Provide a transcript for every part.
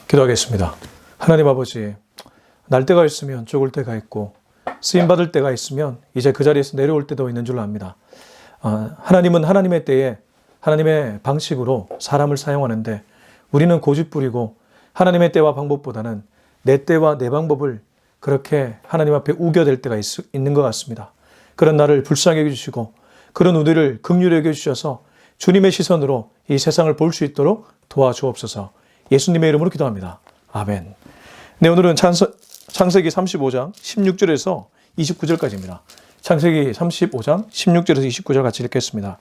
기도하겠습니다. 하나님 아버지, 날 때가 있으면 죽을 때가 있고 쓰임받을 때가 있으면 이제 그 자리에서 내려올 때도 있는 줄 압니다. 하나님은 하나님의 때에 하나님의 방식으로 사람을 사용하는데 우리는 고집부리고 하나님의 때와 방법보다는 내 때와 내 방법을 그렇게 하나님 앞에 우겨댈 때가 있는 것 같습니다. 그런 나를 불쌍히 여겨주시고 그런 우리를 긍휼히 여겨주셔서 주님의 시선으로 이 세상을 볼 수 있도록 도와주옵소서. 예수님의 이름으로 기도합니다. 아멘. 네, 오늘은 창세기 35장 16절에서 29절까지입니다. 창세기 35장 16절에서 29절 같이 읽겠습니다.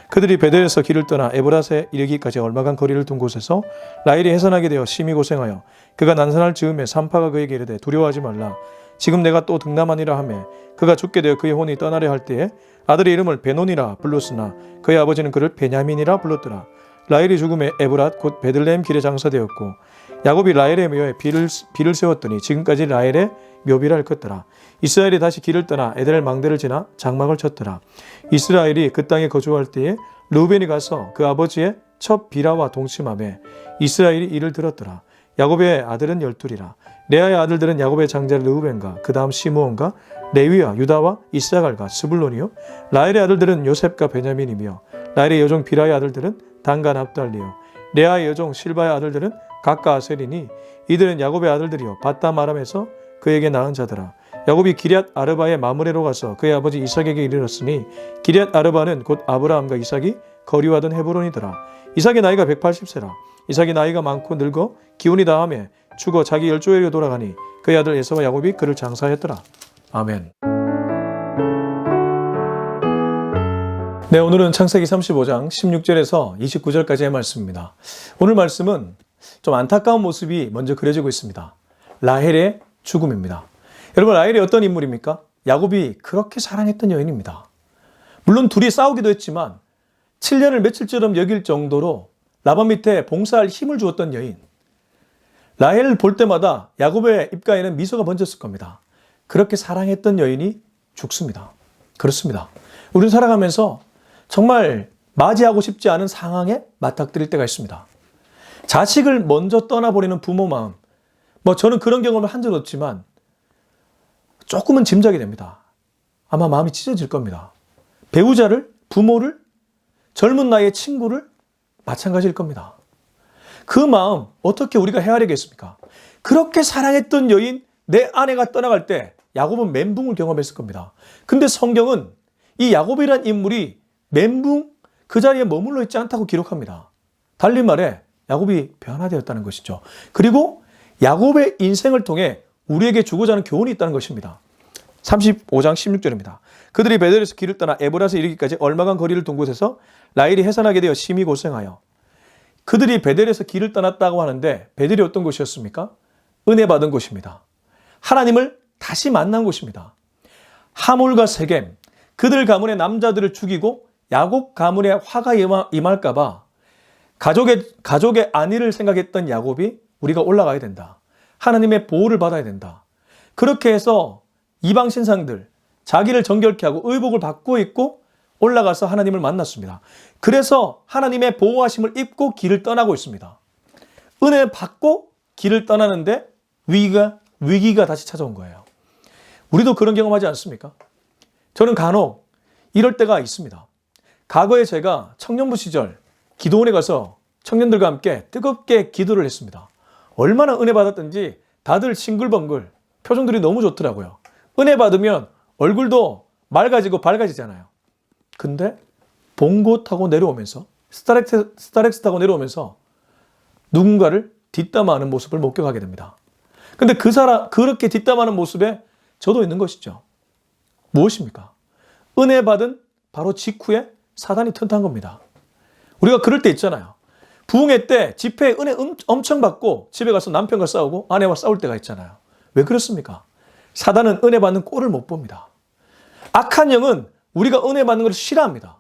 그들이 베델에서 길을 떠나 에브랏에 이르기까지 얼마간 거리를 둔 곳에서 라헬이 해산하게 되어 심히 고생하여 그가 난산할 즈음에 산파가 그에게 이르되 두려워하지 말라. 지금 내가 또 등남하니라 하며 그가 죽게 되어 그의 혼이 떠나려 할 때에 아들의 이름을 베논이라 불렀으나 그의 아버지는 그를 베냐민이라 불렀더라. 라헬이 죽음에 에브랏 곧 베들레헴 길에 장사되었고 야곱이 라헬의 묘에 비를 세웠더니 지금까지 라헬의 묘비라 일컫더라. 이스라엘이 다시 길을 떠나 에델 망대를 지나 장막을 쳤더라. 이스라엘이 그 땅에 거주할 때에 르우벤이 가서 그 아버지의 첫 비라와 동침하며 이스라엘이 이를 들었더라. 야곱의 아들은 12이라. 레아의 아들들은 야곱의 장자 르우벤과 그 다음 시므온과 레위와 유다와 이사갈과 스불론이요. 라헬의 아들들은 요셉과 베냐민이며 라헬의 여종 비라의 아들들은 단과 납달리요. 레아의 여종 실바의 아들들은 각과 아셀이니 이들은 야곱의 아들들이요 바담 아람에서 그에게 낳은 자더라. 야곱이 기럇 아르바의 마므레로 가서 그의 아버지 이삭에게 이르렀으니 기럇 아르바는 곧 아브라함과 이삭이 거류하던 헤브론이더라. 이삭의 나이가 180세라. 이삭이 나이가 많고 늙어 기운이 다하며 죽어 자기 열조에게 돌아가니 그의 아들 에서와 야곱이 그를 장사했더라. 아멘. 네, 오늘은 창세기 35장 16절에서 29절까지의 말씀입니다. 오늘 말씀은 좀 안타까운 모습이 먼저 그려지고 있습니다. 라헬의 죽음입니다. 여러분, 라헬이 어떤 인물입니까? 야곱이 그렇게 사랑했던 여인입니다. 물론 둘이 싸우기도 했지만 7년을 며칠처럼 여길 정도로 라반 밑에 봉사할 힘을 주었던 여인. 라헬을 볼 때마다 야곱의 입가에는 미소가 번졌을 겁니다. 그렇게 사랑했던 여인이 죽습니다. 그렇습니다. 우리는 살아가면서 정말 맞이하고 싶지 않은 상황에 맞닥뜨릴 때가 있습니다. 자식을 먼저 떠나버리는 부모 마음. 저는 그런 경험을 한 적 없지만 조금은 짐작이 됩니다. 아마 마음이 찢어질 겁니다. 배우자를, 부모를, 젊은 나이의 친구를 마찬가지일 겁니다. 그 마음 어떻게 우리가 헤아리겠습니까? 그렇게 사랑했던 여인, 내 아내가 떠나갈 때 야곱은 멘붕을 경험했을 겁니다. 근데 성경은 이 야곱이란 인물이 멘붕 그 자리에 머물러 있지 않다고 기록합니다. 달리 말해 야곱이 변화되었다는 것이죠. 그리고 야곱의 인생을 통해 우리에게 주고자 하는 교훈이 있다는 것입니다. 35장 16절입니다. 그들이 베델에서 길을 떠나 에브랏에 이르기까지 얼마간 거리를 둔 곳에서 라헬이 해산하게 되어 심히 고생하여. 그들이 베델에서 길을 떠났다고 하는데 베델이 어떤 곳이었습니까? 은혜 받은 곳입니다. 하나님을 다시 만난 곳입니다. 하몰과 세겜, 그들 가문의 남자들을 죽이고 야곱 가문에 화가 임할까 봐 가족의 안위를 생각했던 야곱이 우리가 올라가야 된다. 하나님의 보호를 받아야 된다. 그렇게 해서 이방 신상들, 자기를 정결케 하고 의복을 받고 있고 올라가서 하나님을 만났습니다. 그래서 하나님의 보호하심을 입고 길을 떠나고 있습니다. 은혜 받고 길을 떠나는데 위기가 다시 찾아온 거예요. 우리도 그런 경험하지 않습니까? 저는 간혹 이럴 때가 있습니다. 과거에 제가 청년부 시절 기도원에 가서 청년들과 함께 뜨겁게 기도를 했습니다. 얼마나 은혜 받았던지 다들 싱글벙글 표정들이 너무 좋더라고요. 은혜 받으면 얼굴도 맑아지고 밝아지잖아요. 근데 봉고 타고 내려오면서 스타렉스 타고 내려오면서 누군가를 뒷담화하는 모습을 목격하게 됩니다. 근데 그 사람 그렇게 뒷담화하는 모습에 저도 있는 것이죠. 무엇입니까? 은혜 받은 바로 직후에 사단이 튼튼한 겁니다. 우리가 그럴 때 있잖아요. 부흥회 때 집회에 은혜 엄청 받고 집에 가서 남편과 싸우고 아내와 싸울 때가 있잖아요. 왜 그렇습니까? 사단은 은혜 받는 꼴을 못 봅니다. 악한 영은 우리가 은혜 받는 것을 싫어합니다.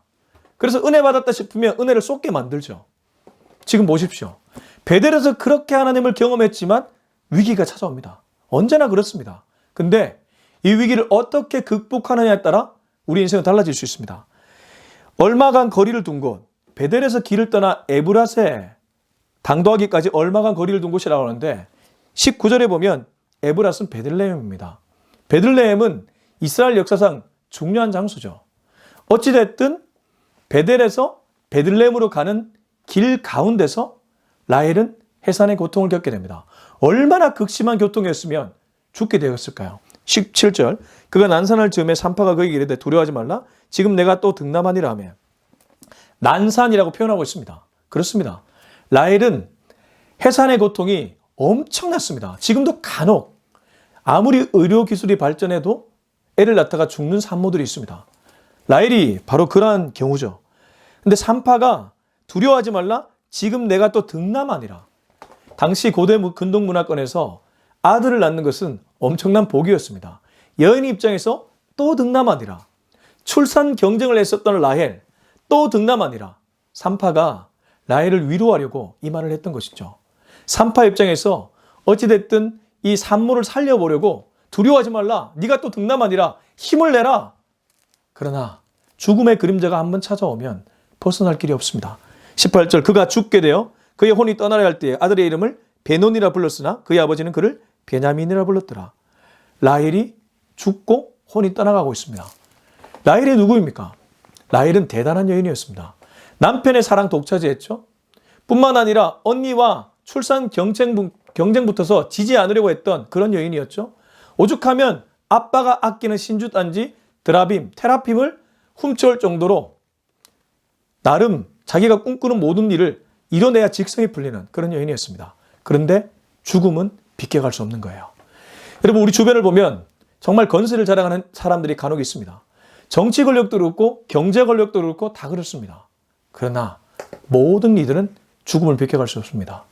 그래서 은혜 받았다 싶으면 은혜를 쏟게 만들죠. 지금 보십시오. 베델에서 그렇게 하나님을 경험했지만 위기가 찾아옵니다. 언제나 그렇습니다. 근데 이 위기를 어떻게 극복하느냐에 따라 우리 인생은 달라질 수 있습니다. 얼마간 거리를 둔 곳, 베델에서 길을 떠나 에브랏에 당도하기까지 얼마간 거리를 둔 곳이라고 하는데 19절에 보면 에브라스는 베들레헴입니다. 베들레헴은 이스라엘 역사상 중요한 장소죠. 어찌됐든 베델에서 베들레헴으로 가는 길 가운데서 라헬은 해산의 고통을 겪게 됩니다. 얼마나 극심한 고통이었으면 죽게 되었을까요? 17절 그가 난산할 즈음에 산파가 그에게 이르되 두려워하지 말라 지금 내가 또 등남하니라 하며 난산이라고 표현하고 있습니다. 그렇습니다. 라헬은 해산의 고통이 엄청났습니다. 지금도 간혹 아무리 의료기술이 발전해도 애를 낳다가 죽는 산모들이 있습니다. 라헬이 바로 그러한 경우죠. 근데 산파가 두려워하지 말라 지금 내가 또 등남하니라. 당시 고대 근동문화권에서 아들을 낳는 것은 엄청난 복이었습니다. 여인 입장에서 또 등남하니라. 출산 경쟁을 했었던 라헬 또 등남하니라. 산파가 라헬을 위로하려고 이 말을 했던 것이죠. 산파 입장에서 어찌됐든 이 산모를 살려보려고 두려워하지 말라. 네가 또 등남하니라. 힘을 내라. 그러나 죽음의 그림자가 한번 찾아오면 벗어날 길이 없습니다. 18절 그가 죽게 되어 그의 혼이 떠나려 할 때에 아들의 이름을 베논이라 불렀으나 그의 아버지는 그를 베냐민이라 불렀더라. 라헬이 죽고 혼이 떠나가고 있습니다. 라헬이 누구입니까? 라헬은 대단한 여인이었습니다. 남편의 사랑 독차지했죠. 뿐만 아니라 언니와 출산 경쟁 붙어서 지지 않으려고 했던 그런 여인이었죠. 오죽하면 아빠가 아끼는 신주단지 드라빔, 테라핌을 훔쳐올 정도로 나름 자기가 꿈꾸는 모든 일을 이뤄내야 직성이 풀리는 그런 여인이었습니다. 그런데 죽음은 비껴갈 수 없는 거예요. 여러분 우리 주변을 보면 정말 건세를 자랑하는 사람들이 간혹 있습니다. 정치 권력도 그렇고 경제 권력도 그렇고 다 그렇습니다. 그러나 모든 이들은 죽음을 비껴갈 수 없습니다.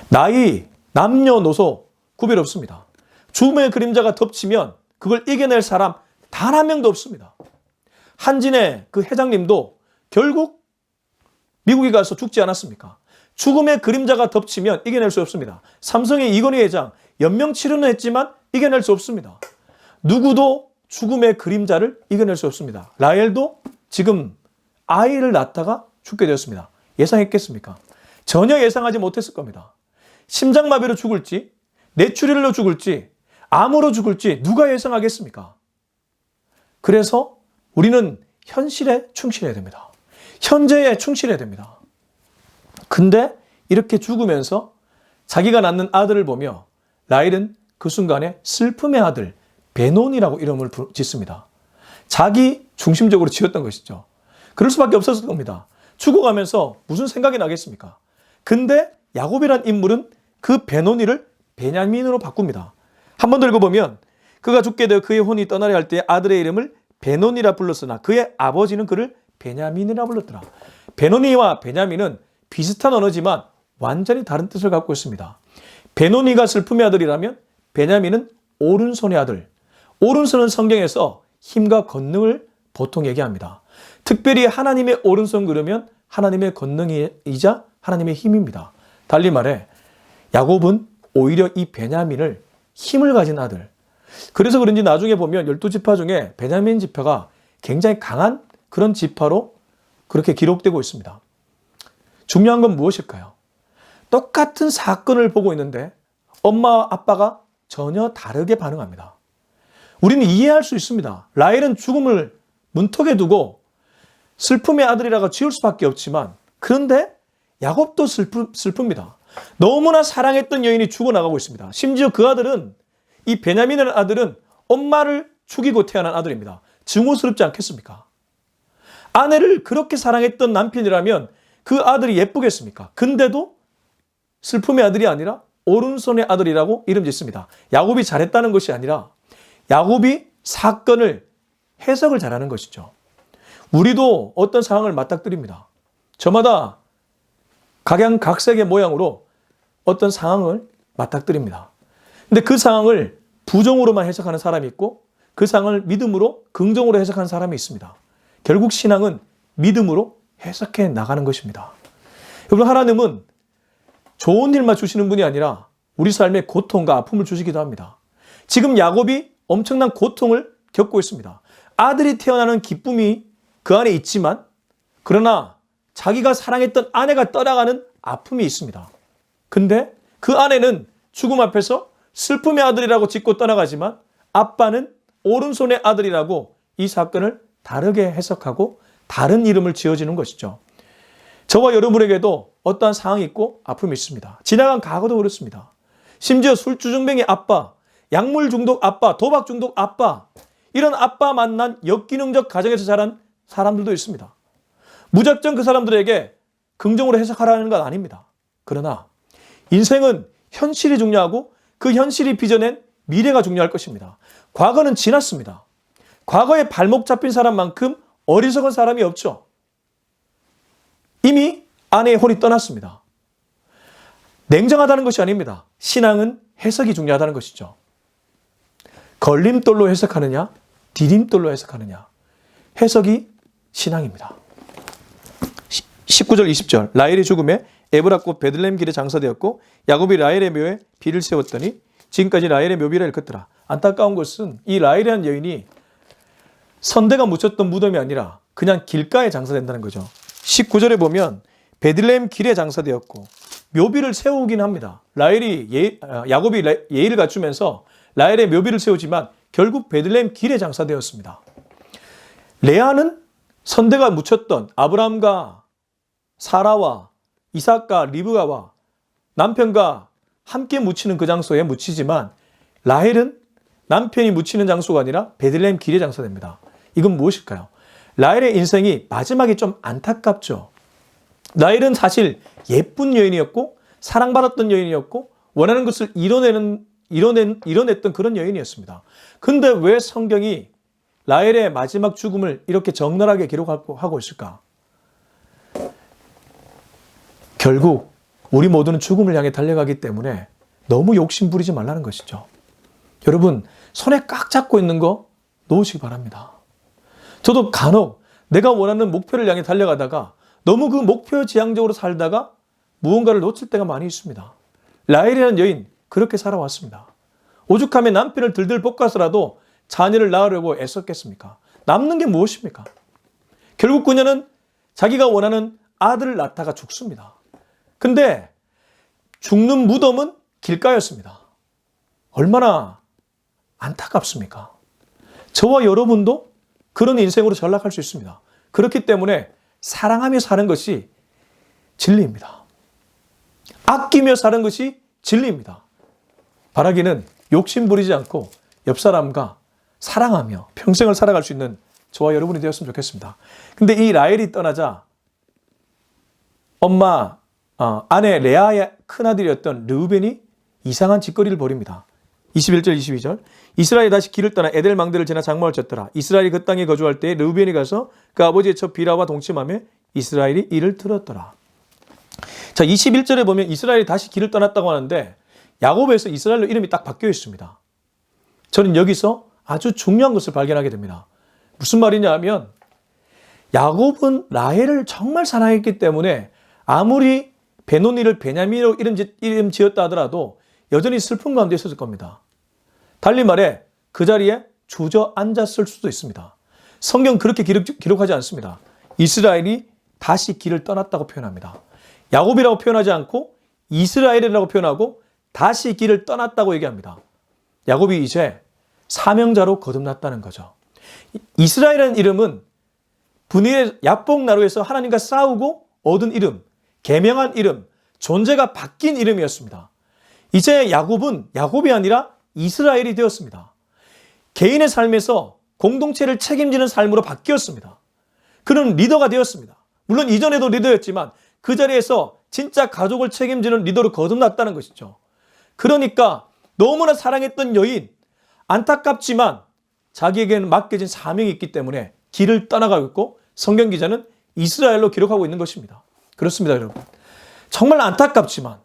나이, 남녀노소 구별 없습니다. 죽음의 그림자가 덮치면 그걸 이겨낼 사람 단 한 명도 없습니다. 한진의 그 회장님도 결국 미국에 가서 죽지 않았습니까? 죽음의 그림자가 덮치면 이겨낼 수 없습니다. 삼성의 이건희 회장 연명 치료는 했지만 이겨낼 수 없습니다. 누구도 죽음의 그림자를 이겨낼 수 없습니다. 라헬도 지금 아이를 낳다가 죽게 되었습니다. 예상했겠습니까? 전혀 예상하지 못했을 겁니다. 심장마비로 죽을지, 뇌출혈로 죽을지, 암으로 죽을지 누가 예상하겠습니까? 그래서 우리는 현실에 충실해야 됩니다. 현재에 충실해야 됩니다. 근데 이렇게 죽으면서 자기가 낳는 아들을 보며 라헬은 그 순간에 슬픔의 아들 베논이라고 이름을 짓습니다. 자기 중심적으로 지었던 것이죠. 그럴 수밖에 없었을 겁니다. 죽어가면서 무슨 생각이 나겠습니까? 근데 야곱이란 인물은 그 베논이를 베냐민으로 바꿉니다. 한 번 더 읽어보면 그가 죽게 되어 그의 혼이 떠나려 할 때 아들의 이름을 베논이라 불렀으나 그의 아버지는 그를 베냐민이라 불렀더라. 베논이와 베냐민은 비슷한 언어지만 완전히 다른 뜻을 갖고 있습니다. 베논이가 슬픔의 아들이라면 베냐민은 오른손의 아들. 오른손은 성경에서 힘과 권능을 보통 얘기합니다. 특별히 하나님의 오른손 그러면 하나님의 권능이자 하나님의 힘입니다. 달리 말해 야곱은 오히려 이 베냐민을 힘을 가진 아들. 그래서 그런지 나중에 보면 12지파 중에 베냐민 지파가 굉장히 강한 그런 지파로 그렇게 기록되고 있습니다. 중요한 건 무엇일까요? 똑같은 사건을 보고 있는데 엄마와 아빠가 전혀 다르게 반응합니다. 우리는 이해할 수 있습니다. 라헬은 죽음을 문턱에 두고 슬픔의 아들이라고 지을 수밖에 없지만 그런데 야곱도 슬픕니다. 너무나 사랑했던 여인이 죽어나가고 있습니다. 심지어 그 아들은 이 베냐민이라는 아들은 엄마를 죽이고 태어난 아들입니다. 증오스럽지 않겠습니까? 아내를 그렇게 사랑했던 남편이라면 그 아들이 예쁘겠습니까? 근데도 슬픔의 아들이 아니라 오른손의 아들이라고 이름 짓습니다. 야곱이 잘했다는 것이 아니라 야곱이 사건을 해석을 잘하는 것이죠. 우리도 어떤 상황을 맞닥뜨립니다. 저마다 각양각색의 모양으로 어떤 상황을 맞닥뜨립니다. 근데 그 상황을 부정으로만 해석하는 사람이 있고 그 상황을 믿음으로 긍정으로 해석하는 사람이 있습니다. 결국 신앙은 믿음으로 해석해 나가는 것입니다. 여러분 하나님은 좋은 일만 주시는 분이 아니라 우리 삶에 고통과 아픔을 주시기도 합니다. 지금 야곱이 엄청난 고통을 겪고 있습니다. 아들이 태어나는 기쁨이 그 안에 있지만 그러나 자기가 사랑했던 아내가 떠나가는 아픔이 있습니다. 근데 그 아내는 죽음 앞에서 슬픔의 아들이라고 짓고 떠나가지만 아빠는 오른손의 아들이라고 이 사건을 다르게 해석하고 다른 이름을 지어주는 것이죠. 저와 여러분에게도 어떠한 상황이 있고 아픔이 있습니다. 지나간 과거도 그렇습니다. 심지어 술주정뱅이 아빠, 약물 중독 아빠, 도박 중독 아빠, 이런 아빠 만난 역기능적 가정에서 자란 사람들도 있습니다. 무작정 그 사람들에게 긍정으로 해석하라는 건 아닙니다. 그러나 인생은 현실이 중요하고 그 현실이 빚어낸 미래가 중요할 것입니다. 과거는 지났습니다. 과거에 발목 잡힌 사람만큼 어리석은 사람이 없죠. 이미 아내의 혼이 떠났습니다. 냉정하다는 것이 아닙니다. 신앙은 해석이 중요하다는 것이죠. 걸림돌로 해석하느냐, 디딤돌로 해석하느냐. 해석이 신앙입니다. 19절, 20절. 라헬의 죽음에 에브라 꽃 베들레헴 길에 장사되었고 야곱이 라헬의 묘에 비를 세웠더니 지금까지 라헬의 묘비라 일컫더라. 안타까운 것은 이 라헬이라는 여인이 선대가 묻혔던 무덤이 아니라 그냥 길가에 장사된다는 거죠. 19절에 보면 베들레헴 길에 장사되었고 묘비를 세우긴 합니다. 야곱이 예의를 갖추면서 라헬의 묘비를 세우지만 결국 베들레헴 길에 장사되었습니다. 레아는 선대가 묻혔던 아브라함과 사라와 이삭과 리브가와 남편과 함께 묻히는 그 장소에 묻히지만 라헬은 남편이 묻히는 장소가 아니라 베들레헴 길에 장사됩니다. 이건 무엇일까요? 라헬의 인생이 마지막에 좀 안타깝죠. 라헬은 사실 예쁜 여인이었고 사랑받았던 여인이었고 원하는 것을 이뤄냈던 그런 여인이었습니다. 근데 왜 성경이 라헬의 마지막 죽음을 이렇게 적나라하게 기록하고 있을까? 결국 우리 모두는 죽음을 향해 달려가기 때문에 너무 욕심 부리지 말라는 것이죠. 여러분, 손에 꽉 잡고 있는 거 놓으시기 바랍니다. 저도 간혹 내가 원하는 목표를 향해 달려가다가 너무 그 목표 지향적으로 살다가 무언가를 놓칠 때가 많이 있습니다. 라헬이라는 여인 그렇게 살아왔습니다. 오죽하면 남편을 들들 볶아서라도 자녀를 낳으려고 애썼겠습니까? 남는 게 무엇입니까? 결국 그녀는 자기가 원하는 아들을 낳다가 죽습니다. 근데 죽는 무덤은 길가였습니다. 얼마나 안타깝습니까? 저와 여러분도 그런 인생으로 전락할 수 있습니다. 그렇기 때문에 사랑하며 사는 것이 진리입니다. 아끼며 사는 것이 진리입니다. 바라기는 욕심 부리지 않고 옆 사람과 사랑하며 평생을 살아갈 수 있는 저와 여러분이 되었으면 좋겠습니다. 근데 이 라헬이 떠나자 아내 레아의 큰아들이었던 르우벤이 이상한 짓거리를 벌입니다. 21절, 22절. 이스라엘이 다시 길을 떠나 에델 망대를 지나 장막을 쳤더라. 이스라엘이 그 땅에 거주할 때 르우벤이 가서 그 아버지의 첩 비라와 동침하며 이스라엘이 이를 들었더라. 자, 21절에 보면 이스라엘이 다시 길을 떠났다고 하는데 야곱에서 이스라엘로 이름이 딱 바뀌어 있습니다. 저는 여기서 아주 중요한 것을 발견하게 됩니다. 무슨 말이냐 하면 야곱은 라헬을 정말 사랑했기 때문에 아무리 베노니를 베냐민으로 이름 지었다 하더라도 여전히 슬픈 가운데 있었을 겁니다. 달리 말해 그 자리에 주저앉았을 수도 있습니다. 성경 그렇게 기록하지 않습니다. 이스라엘이 다시 길을 떠났다고 표현합니다. 야곱이라고 표현하지 않고 이스라엘이라고 표현하고 다시 길을 떠났다고 얘기합니다. 야곱이 이제 사명자로 거듭났다는 거죠. 이스라엘이라는 이름은 분이의 야복나루에서 하나님과 싸우고 얻은 이름, 계명한 이름, 존재가 바뀐 이름이었습니다. 이제 야곱은 야곱이 아니라 이스라엘이 되었습니다. 개인의 삶에서 공동체를 책임지는 삶으로 바뀌었습니다. 그는 리더가 되었습니다. 물론 이전에도 리더였지만 그 자리에서 진짜 가족을 책임지는 리더로 거듭났다는 것이죠. 그러니까 너무나 사랑했던 여인, 안타깝지만 자기에게는 맡겨진 사명이 있기 때문에 길을 떠나가고 있고 성경 기자는 이스라엘로 기록하고 있는 것입니다. 그렇습니다, 여러분. 정말 안타깝지만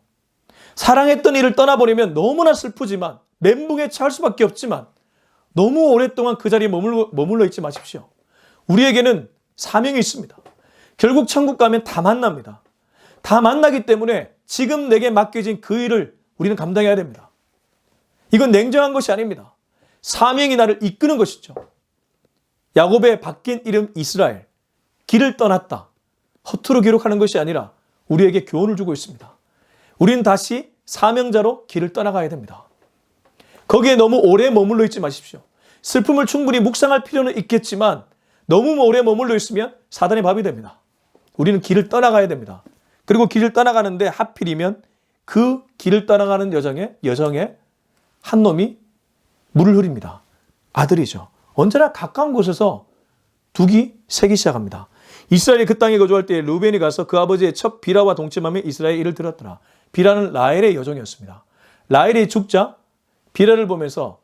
사랑했던 이를 떠나버리면 너무나 슬프지만 멘붕에 처할 수밖에 없지만 너무 오랫동안 그 자리에 머물러 있지 마십시오. 우리에게는 사명이 있습니다. 결국 천국 가면 다 만납니다. 다 만나기 때문에 지금 내게 맡겨진 그 일을 우리는 감당해야 됩니다. 이건 냉정한 것이 아닙니다. 사명이 나를 이끄는 것이죠. 야곱의 바뀐 이름 이스라엘, 길을 떠났다. 허투루 기록하는 것이 아니라 우리에게 교훈을 주고 있습니다. 우리는 다시 사명자로 길을 떠나가야 됩니다. 거기에 너무 오래 머물러 있지 마십시오. 슬픔을 충분히 묵상할 필요는 있겠지만 너무 오래 머물러 있으면 사단의 밥이 됩니다. 우리는 길을 떠나가야 됩니다. 그리고 길을 떠나가는데 하필이면 그 길을 떠나가는 여정에 한 놈이 물을 흐립니다. 아들이죠. 언제나 가까운 곳에서 둑이 새기 시작합니다. 이스라엘이 그 땅에 거주할 때 르우벤이 가서 그 아버지의 첫 비라와 동침하며 이스라엘의 일을 들었더라. 비라는 라헬의 여종이었습니다. 라헬이 죽자 비라를 보면서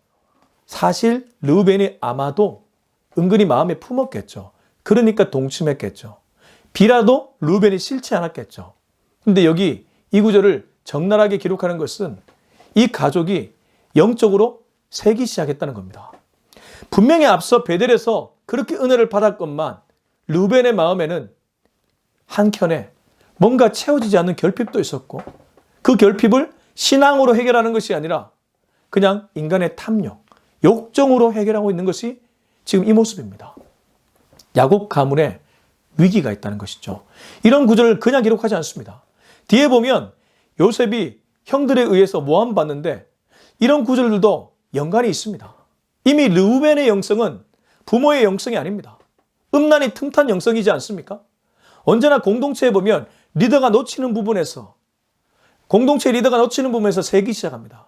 사실 르우벤이 아마도 은근히 마음에 품었겠죠. 그러니까 동침했겠죠. 비라도 르우벤이 싫지 않았겠죠. 근데 여기 이 구절을 적나라하게 기록하는 것은 이 가족이 영적으로 새기 시작했다는 겁니다. 분명히 앞서 베델에서 그렇게 은혜를 받았건만 르우벤의 마음에는 한켠에 뭔가 채워지지 않는 결핍도 있었고 그 결핍을 신앙으로 해결하는 것이 아니라 그냥 인간의 탐욕, 욕정으로 해결하고 있는 것이 지금 이 모습입니다. 야곱 가문에 위기가 있다는 것이죠. 이런 구절을 그냥 기록하지 않습니다. 뒤에 보면 요셉이 형들에 의해서 모함받는데 이런 구절들도 연관이 있습니다. 이미 르우벤의 영성은 부모의 영성이 아닙니다. 음란이 틈탄 영성이지 않습니까? 언제나 공동체에 보면 공동체 리더가 놓치는 부분에서 새기 시작합니다.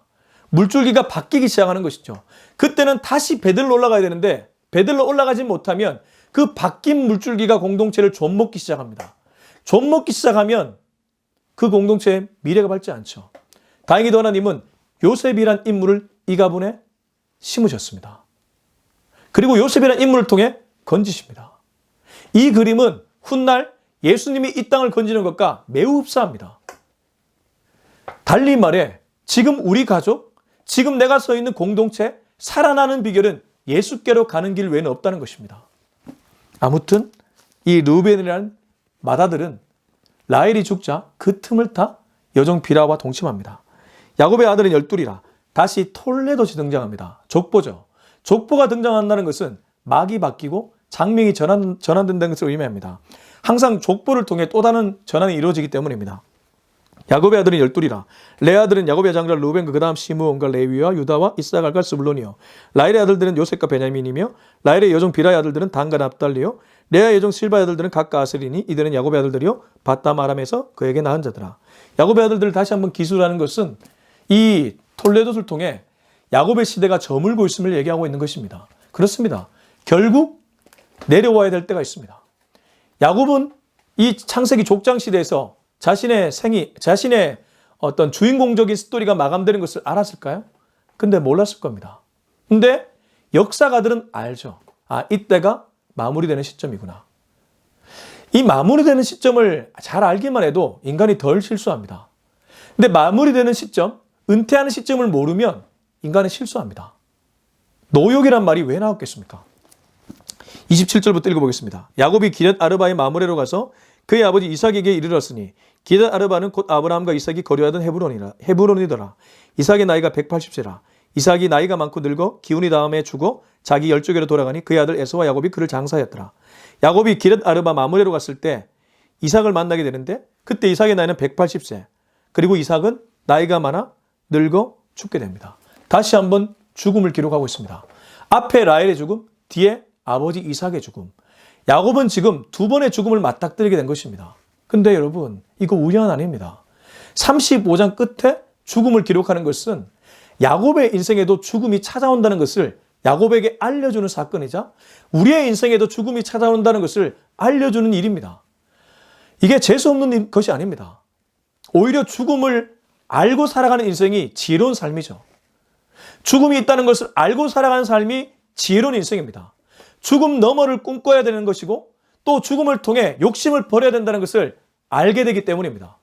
물줄기가 바뀌기 시작하는 것이죠. 그때는 다시 베들로 올라가야 되는데 베들로 올라가지 못하면 그 바뀐 물줄기가 공동체를 좀먹기 시작합니다. 좀먹기 시작하면 그 공동체의 미래가 밝지 않죠. 다행히도 하나님은 요셉이란 인물을 이 가문에 심으셨습니다. 그리고 요셉이란 인물을 통해 건지십니다. 이 그림은 훗날 예수님이 이 땅을 건지는 것과 매우 흡사합니다. 달리 말해 지금 우리 가족, 지금 내가 서 있는 공동체, 살아나는 비결은 예수께로 가는 길 외에는 없다는 것입니다. 아무튼 이 르우벤이라는 맏아들은 라헬이 죽자 그 틈을 타 여종 비라와 동침합니다. 야곱의 아들은 12이라 다시 톨레도시 등장합니다. 족보죠. 족보가 등장한다는 것은 막이 바뀌고 장명이 전환된다는 것을 의미합니다. 항상 족보를 통해 또 다른 전환이 이루어지기 때문입니다. 야곱의 아들은 12이라 레아 아들은 야곱의 장자 르우벤과 그 다음 시므온과 레위와 유다와 이사갈과 스불론이요 라헬의 아들들은 요셉과 베냐민이며 라헬의 여종 비라의 아들들은 단과 납달리요 레아의 여종 실바의 아들들은 각각 아셀이니 이들은 야곱의 아들들이요 바담 아람에서 그에게 낳은 자더라. 야곱의 아들들을 다시 한번 기술하는 것은 이 톨레도를 통해 야곱의 시대가 저물고 있음을 얘기하고 있는 것입니다. 그렇습니다. 결국 내려와야 될 때가 있습니다. 야곱은 이 창세기 족장 시대에서 자신의 어떤 주인공적인 스토리가 마감되는 것을 알았을까요? 근데 몰랐을 겁니다. 근데 역사가들은 알죠. 아, 이때가 마무리되는 시점이구나. 이 마무리되는 시점을 잘 알기만 해도 인간이 덜 실수합니다. 근데 마무리되는 시점, 은퇴하는 시점을 모르면 인간은 실수합니다. 노욕이란 말이 왜 나왔겠습니까? 27절부터 읽어보겠습니다. 야곱이 기럇 아르바의 마므레로 가서 그의 아버지 이삭에게 이르렀으니 기럇 아르바는 곧 아브라함과 이삭이 거류하던 헤브론이더라. 이삭의 나이가 180세라. 이삭이 나이가 많고 늙어 기운이 다음에 죽어 자기 열조계로 돌아가니 그의 아들 에서와 야곱이 그를 장사하였더라. 야곱이 기럇 아르바 마므레로 갔을 때 이삭을 만나게 되는데 그때 이삭의 나이는 180세. 그리고 이삭은 나이가 많아 늙어 죽게 됩니다. 다시 한번 죽음을 기록하고 있습니다. 앞에 라헬의 죽음, 뒤에 아버지 이삭의 죽음. 야곱은 지금 두 번의 죽음을 맞닥뜨리게 된 것입니다. 근데 여러분, 이거 우연 아닙니다. 35장 끝에 죽음을 기록하는 것은 야곱의 인생에도 죽음이 찾아온다는 것을 야곱에게 알려주는 사건이자 우리의 인생에도 죽음이 찾아온다는 것을 알려주는 일입니다. 이게 재수없는 것이 아닙니다. 오히려 죽음을 알고 살아가는 인생이 지혜로운 삶이죠. 죽음이 있다는 것을 알고 살아가는 삶이 지혜로운 인생입니다. 죽음 너머를 꿈꿔야 되는 것이고 또 죽음을 통해 욕심을 버려야 된다는 것을 알게 되기 때문입니다.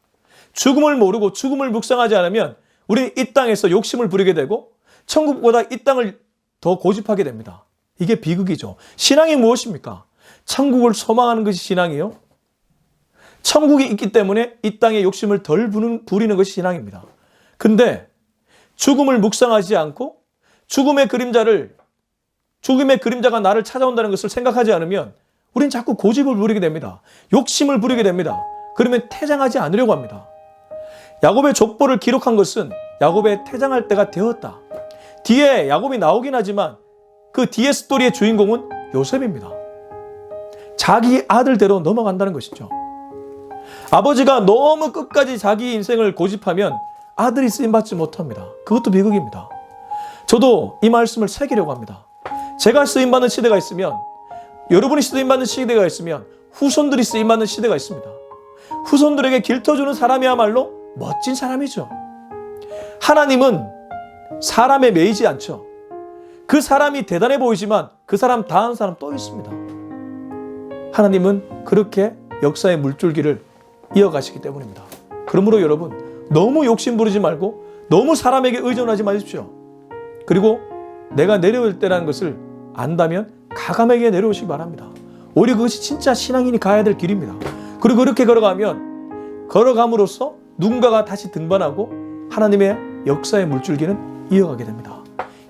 죽음을 모르고 죽음을 묵상하지 않으면 우리는 이 땅에서 욕심을 부리게 되고 천국보다 이 땅을 더 고집하게 됩니다. 이게 비극이죠. 신앙이 무엇입니까? 천국을 소망하는 것이 신앙이요. 천국이 있기 때문에 이 땅에 욕심을 덜 부리는 것이 신앙입니다. 근데 죽음을 묵상하지 않고 죽음의 그림자가 나를 찾아온다는 것을 생각하지 않으면 우린 자꾸 고집을 부리게 됩니다. 욕심을 부리게 됩니다. 그러면 퇴장하지 않으려고 합니다. 야곱의 족보를 기록한 것은 야곱의 퇴장할 때가 되었다. 뒤에 야곱이 나오긴 하지만 그 뒤에 스토리의 주인공은 요셉입니다. 자기 아들대로 넘어간다는 것이죠. 아버지가 너무 끝까지 자기 인생을 고집하면 아들이 쓰임받지 못합니다. 그것도 비극입니다. 저도 이 말씀을 새기려고 합니다. 제가 쓰임받는 시대가 있으면, 여러분이 쓰임받는 시대가 있으면 후손들이 쓰임받는 시대가 있습니다. 후손들에게 길터주는 사람이야말로 멋진 사람이죠. 하나님은 사람에 매이지 않죠. 그 사람이 대단해 보이지만 그 사람 다한 사람 또 있습니다. 하나님은 그렇게 역사의 물줄기를 이어가시기 때문입니다. 그러므로 여러분, 너무 욕심 부리지 말고 너무 사람에게 의존하지 마십시오. 그리고 내가 내려올 때라는 것을 안다면 가감하게 내려오시기 바랍니다. 오히려 그것이 진짜 신앙인이 가야 될 길입니다. 그리고 그렇게 걸어감으로써 누군가가 다시 등반하고 하나님의 역사의 물줄기는 이어가게 됩니다.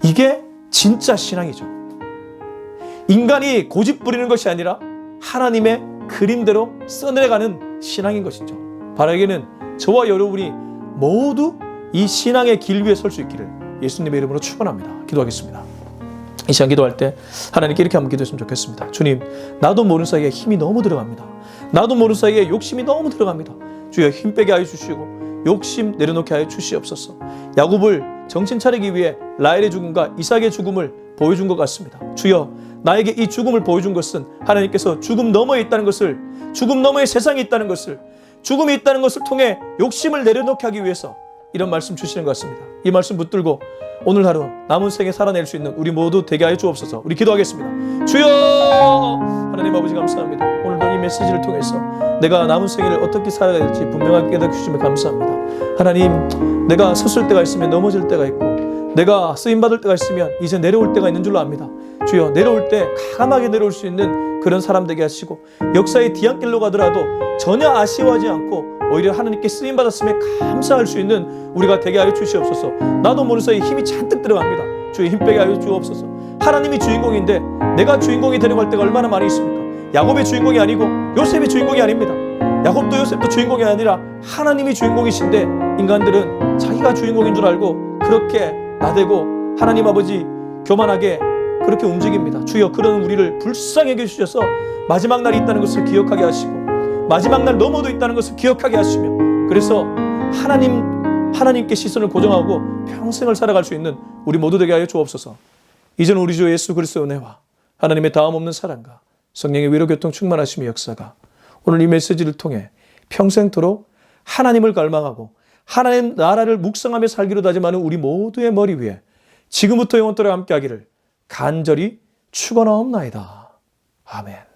이게 진짜 신앙이죠. 인간이 고집 부리는 것이 아니라 하나님의 그림대로 써내려가는 신앙인 것이죠. 바라기는 저와 여러분이 모두 이 신앙의 길 위에 설 수 있기를 예수님의 이름으로 축원합니다. 기도하겠습니다. 이 시간 기도할 때 하나님께 이렇게 한번 기도했으면 좋겠습니다. 주님, 나도 모르는 사이에 힘이 너무 들어갑니다. 나도 모르는 사이에 욕심이 너무 들어갑니다. 주여, 힘 빼게 하여 주시고 욕심 내려놓게 하여 주시옵소서. 야곱을 정신 차리기 위해 라헬의 죽음과 이삭의 죽음을 보여준 것 같습니다. 주여, 나에게 이 죽음을 보여준 것은 하나님께서 죽음 너머에 있다는 것을, 죽음 너머에 세상이 있다는 것을, 죽음이 있다는 것을 통해 욕심을 내려놓게 하기 위해서 이런 말씀 주시는 것 같습니다. 이 말씀 붙들고 오늘 하루 남은 생에 살아낼 수 있는 우리 모두 되게 하여 주옵소서. 우리 기도하겠습니다. 주여, 하나님 아버지 감사합니다. 오늘도 이 메시지를 통해서 내가 남은 생애를 어떻게 살아야 될지 분명하게 깨닫게 주시면 감사합니다. 하나님, 내가 섰을 때가 있으면 넘어질 때가 있고 내가 쓰임받을 때가 있으면 이제 내려올 때가 있는 줄로 압니다. 주여, 내려올 때 가감하게 내려올 수 있는 그런 사람 되게 하시고 역사의 뒤안길로 가더라도 전혀 아쉬워하지 않고 오히려 하나님께 쓰임받았음에 감사할 수 있는 우리가 되게 하여 주시옵소서. 나도 모르는 사이에 힘이 잔뜩 들어갑니다. 주의 힘 빼게 하여 주옵소서. 하나님이 주인공인데 내가 주인공이 되려고 할 때가 얼마나 많이 있습니까? 야곱의 주인공이 아니고 요셉의 주인공이 아닙니다. 야곱도 요셉도 주인공이 아니라 하나님이 주인공이신데 인간들은 자기가 주인공인 줄 알고 그렇게 나대고 하나님 아버지 교만하게 그렇게 움직입니다. 주여, 그런 우리를 불쌍히 여겨주셔서 마지막 날이 있다는 것을 기억하게 하시고 마지막 날 넘어도 있다는 것을 기억하게 하시며 그래서 하나님께 시선을 고정하고 평생을 살아갈 수 있는 우리 모두 되게 하여 주옵소서. 이제는 우리 주 예수 그리스도의 은혜와 하나님의 다음 없는 사랑과 성령의 위로 교통 충만하심의 역사가 오늘 이 메시지를 통해 평생토록 하나님을 갈망하고 하나님 나라를 묵상하며 살기로 다짐하는 우리 모두의 머리 위에 지금부터 영원토록 함께하기를 간절히 축원하옵나이다. 아멘.